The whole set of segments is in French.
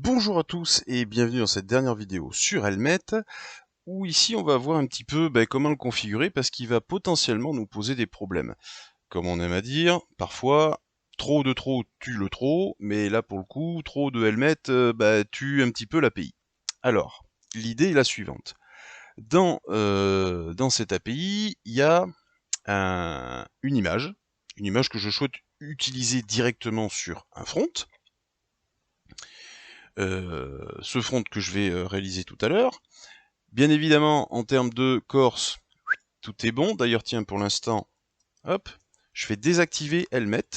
Bonjour à tous et bienvenue dans cette dernière vidéo sur Helmet, où ici on va voir un petit peu comment le configurer parce qu'il va potentiellement nous poser des problèmes. Comme on aime à dire, parfois trop de trop tue le trop, mais là pour le coup, trop de Helmet tue un petit peu l'API. Alors, l'idée est la suivante. Dans cette API, il y a une image que je souhaite utiliser directement sur un front. Ce front que je vais réaliser tout à l'heure. Bien évidemment, en termes de Corse, tout est bon. D'ailleurs, tiens, pour l'instant, hop, je vais désactiver Helmet.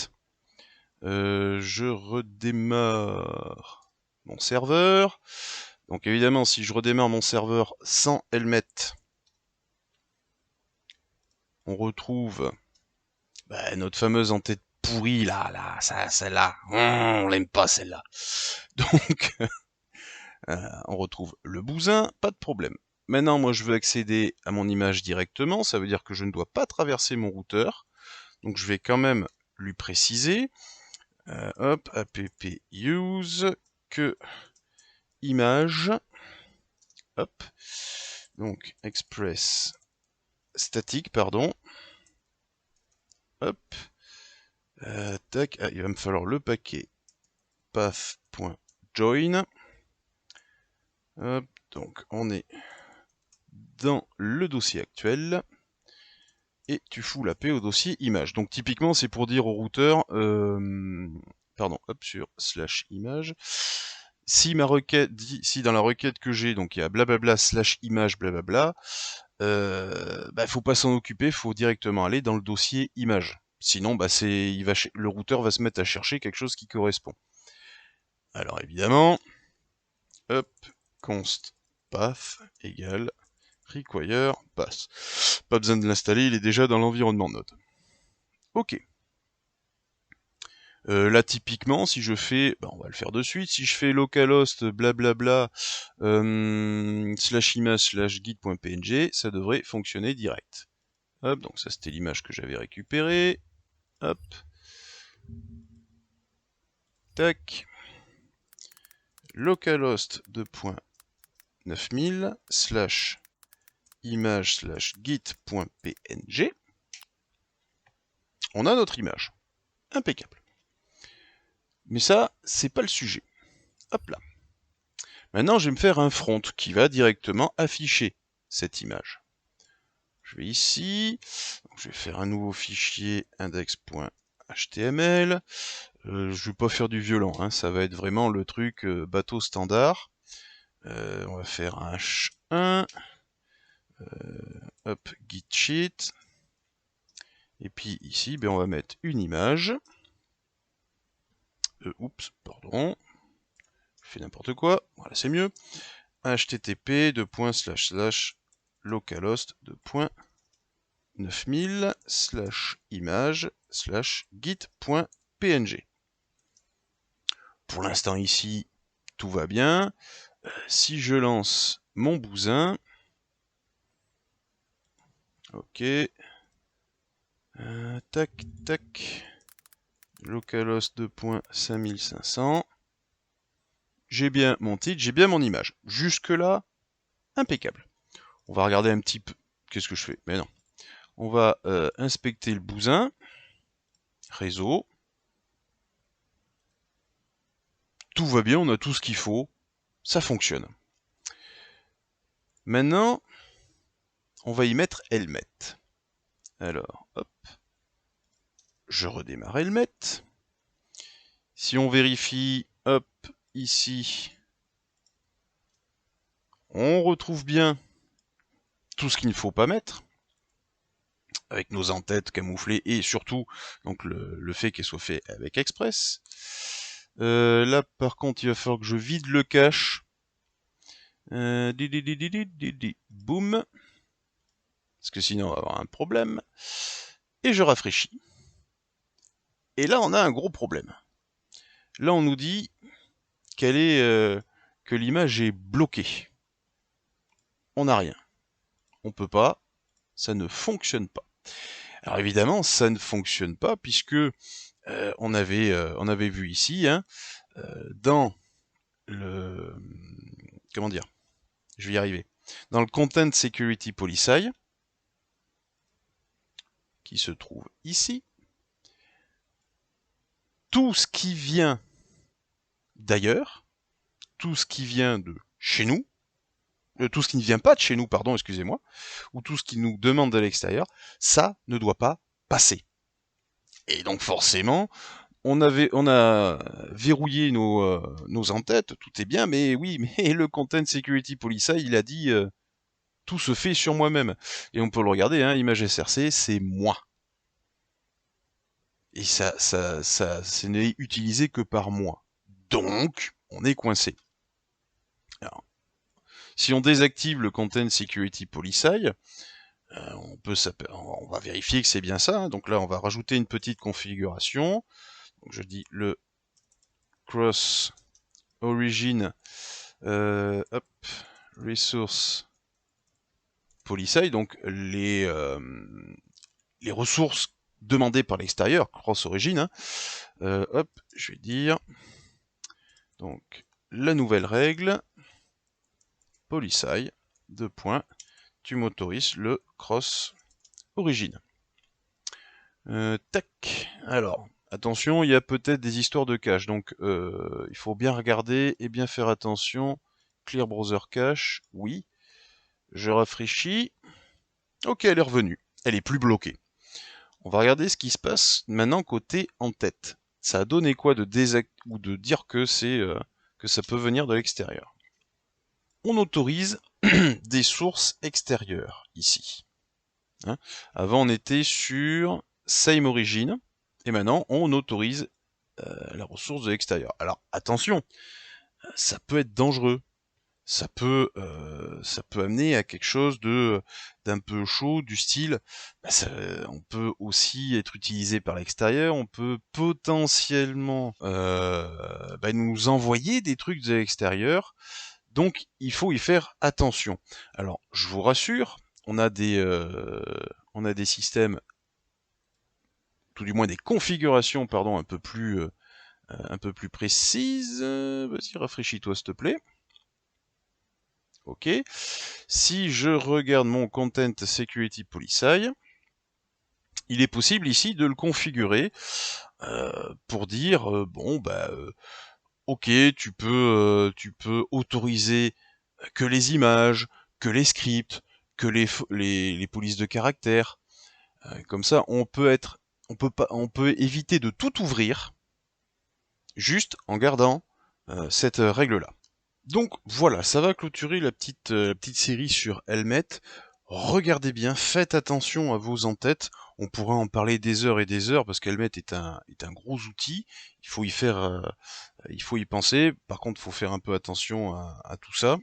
Je redémarre mon serveur. Donc évidemment, si je redémarre mon serveur sans Helmet, on retrouve notre fameuse en-tête pourrie, là, celle-là. On l'aime pas, celle-là. Donc, on retrouve le bousin, pas de problème. Maintenant, moi, je veux accéder à mon image directement, ça veut dire que je ne dois pas traverser mon routeur. Donc, je vais quand même lui préciser, hop, app use que image, hop, donc express statique, pardon, hop, tac, il va me falloir le paquet path.join, hop, donc on est dans le dossier actuel, et tu fous la paix au dossier image. Donc typiquement c'est pour dire au routeur, pardon, hop, sur /image, si ma requête dit, si dans la requête que j'ai, donc il y a blablabla /image blablabla, faut pas s'en occuper, faut directement aller dans le dossier image. Sinon, le routeur va se mettre à chercher quelque chose qui correspond. Alors évidemment, hop, const path égale require path. Pas besoin de l'installer, il est déjà dans l'environnement Node. Ok. Là typiquement, si je fais, on va le faire de suite, si je fais localhost blablabla /image/git.png, ça devrait fonctionner direct. Hop, donc ça c'était l'image que j'avais récupérée. Hop. Tac. Localhost 2.9000 /image/git.png. On a notre image. Impeccable. Mais ça, c'est pas le sujet. Hop là. Maintenant, je vais me faire un front qui va directement afficher cette image. Je vais ici, donc je vais faire un nouveau fichier index.html. Je vais pas faire du violent, hein, ça va être vraiment le truc bateau standard. On va faire un h1, hop, git sheet. Et puis ici, on va mettre une image. Oups, pardon. Je fais n'importe quoi. Voilà, c'est mieux. http localhost 2.9000 /image/git.png. Pour l'instant ici, tout va bien. Si je lance mon bousin, ok, tac, tac, localhost 2.5500, j'ai bien mon titre, j'ai bien mon image. Jusque-là, impeccable. On va regarder un petit peu, qu'est-ce que je fais? Mais non. On va inspecter le bousin, réseau. Tout va bien, on a tout ce qu'il faut, ça fonctionne. Maintenant, on va y mettre Helmet. Alors, hop, je redémarre Helmet. Si on vérifie, hop, ici, on retrouve bien tout ce qu'il ne faut pas mettre, avec nos en-têtes camouflées et surtout donc le fait qu'elle soit fait avec Express. Là, par contre, il va falloir que je vide le cache. Boum. Parce que sinon, on va avoir un problème. Et je rafraîchis. Et là, on a un gros problème. Là, on nous dit que l'image est bloquée. On n'a rien. On peut pas. Ça ne fonctionne pas. Alors évidemment, ça ne fonctionne pas puisque on avait vu ici, hein, dans comment dire, je vais y arriver. Dans le Content Security Policy, qui se trouve ici, tout ce qui vient d'ailleurs, tout ce qui vient de chez nous, tout ce qui ne vient pas de chez nous, pardon, excusez-moi, ou tout ce qui nous demande de l'extérieur, ça ne doit pas passer. Et donc forcément, on a verrouillé nos entêtes, tout est bien, mais oui, mais le Content Security Policy, il a dit tout se fait sur moi-même. Et on peut le regarder, hein, image SRC, c'est moi. Et ce n'est utilisé que par moi. Donc, on est coincé. Alors, si on désactive le Content Security Policy, on va vérifier que c'est bien ça. Hein. Donc là, on va rajouter une petite configuration. Donc je dis le cross origin resource policy, donc les ressources demandées par l'extérieur, cross origin. Hein. Je vais dire donc la nouvelle règle policy, tu m'autorises le cross origin. Tac. Alors, attention, il y a peut-être des histoires de cache, donc il faut bien regarder et bien faire attention. Clear browser cache, oui. Je rafraîchis. Ok, elle est revenue. Elle est plus bloquée. On va regarder ce qui se passe maintenant côté en tête. Ça a donné quoi de ou de dire que que ça peut venir de l'extérieur. On autorise des sources extérieures ici. Hein. Avant, on était sur same origin, et maintenant, on autorise la ressource de l'extérieur. Alors, attention, ça peut être dangereux. Ça peut amener à quelque chose d'un peu chaud, du style, on peut aussi être utilisé par l'extérieur, on peut potentiellement nous envoyer des trucs de l'extérieur, donc il faut y faire attention. Alors, je vous rassure, on a des systèmes, tout du moins des configurations, pardon, un peu plus précises. Vas-y, rafraîchis-toi s'il te plaît. Ok. Si je regarde mon Content Security Policy, il est possible ici de le configurer pour dire ok, tu peux autoriser que les images, que les scripts, que les polices de caractère. Comme ça, on peut éviter de tout ouvrir juste en gardant cette règle-là. Donc voilà, ça va clôturer la petite série sur Helmet. Regardez bien, faites attention à vos entêtes. On pourra en parler des heures et des heures parce qu'Helmet est un gros outil. Il faut y penser. Par contre, il faut faire un peu attention à tout ça.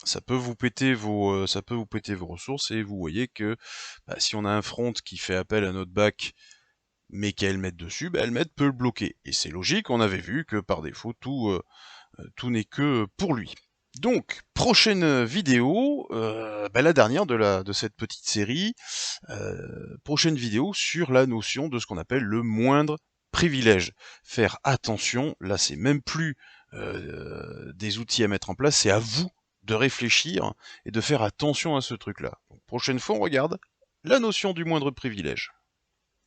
Ça peut vous péter vos ressources et vous voyez que si on a un front qui fait appel à notre back mais qui a Helmet dessus, Helmet peut le bloquer. Et c'est logique, on avait vu que par défaut tout n'est que pour lui. Donc, prochaine vidéo, la dernière de cette petite série, prochaine vidéo sur la notion de ce qu'on appelle le moindre privilège. Faire attention, là c'est même plus des outils à mettre en place, c'est à vous de réfléchir et de faire attention à ce truc-là. Prochaine fois, on regarde la notion du moindre privilège.